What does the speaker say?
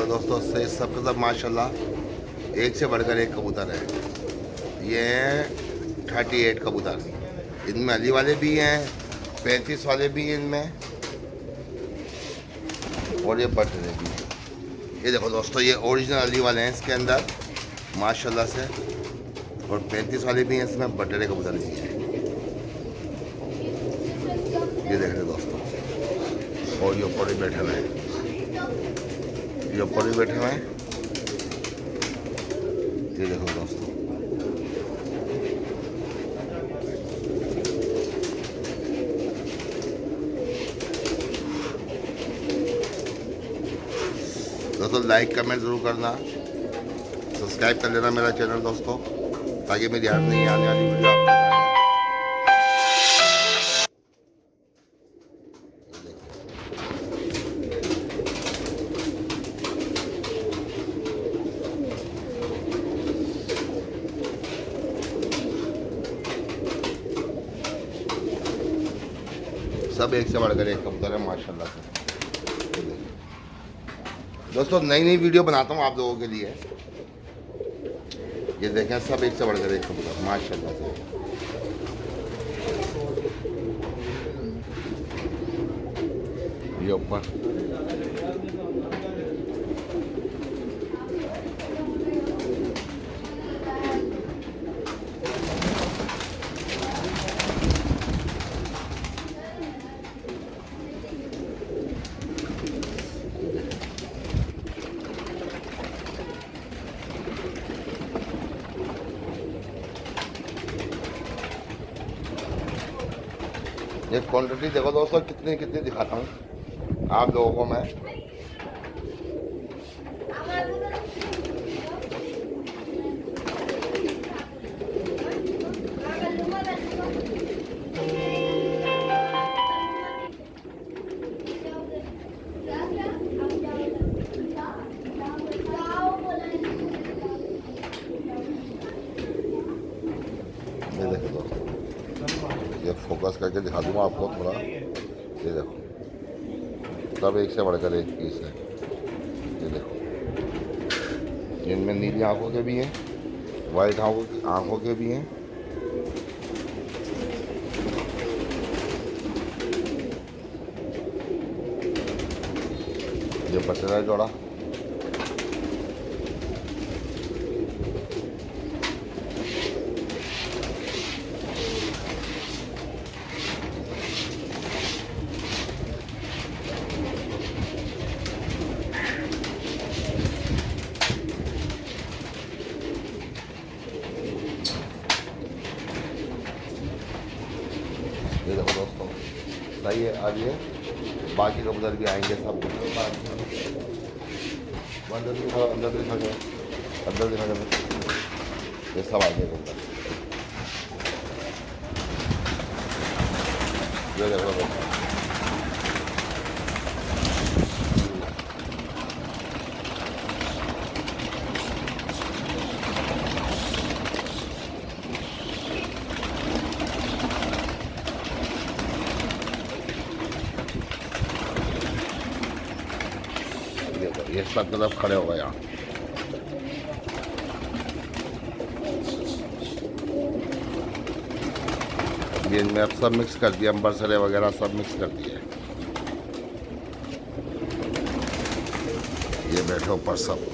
देखो दोस्तों, से सबके सब माशाल्लाह एक से बढ़कर एक कबूतर है। ये हैं 38 कबूतर। इनमें अली वाले भी हैं, 35 वाले भी हैं इनमें, और ये बटरे भी हैं। ये देखो दोस्तों, ये ओरिजिनल अली वाले हैं इसके अंदर माशाल्लाह से, और 35 वाले भी हैं इसमें, बटरे कबूतर भी हैं। ये देख रहे दोस्तों, और ये ऊपर ही बैठे हुए हैं, ये ऊपर ही बैठे हुए हैं। ये देखो दोस्तों, लाइक कमेंट ज़रूर करना, सब्सक्राइब कर लेना मेरा चैनल दोस्तों, ताकि मेरी हर नई आने वाली वीडियो आप तक आए। सब एक से बढ़कर एक कबूतर है माशाल्लाह से। दोस्तों नई नई वीडियो बनाता हूँ आप लोगों के लिए। ये देखें, सब एक से बढ़कर एक कबूतर माशाल्लाह से। ये ऊपर ये क्वांटिटी देखो दोस्तों, कितनी कितनी दिखाता हूँ आप लोगों को मैं। ये देखो दोस्तों, ये फोकस करके दिखा दूंगा आपको थोड़ा। ये देखो, सब एक से बढ़कर एक पीस है। ये देखो, इनमें नीली आंखों के भी हैं, वाइट आंखों के भी हैं। ये बटरा जोड़ा, ये देखो दोस्तों, सही है। आज ये बाकी कबूतर भी आएंगे सब। अंदर दिखा दो, अंदर दिखा दो, अंदर दिखा दो, ये सब आएंगे कबूतर। ये देखो दोस्तों, ये सब तरफ खड़े हो गए यहाँ। ये इनमें अब सब मिक्स कर दिया, अंबर सरे वगैरह सब मिक्स कर दिए। ये बैठो ऊपर सब।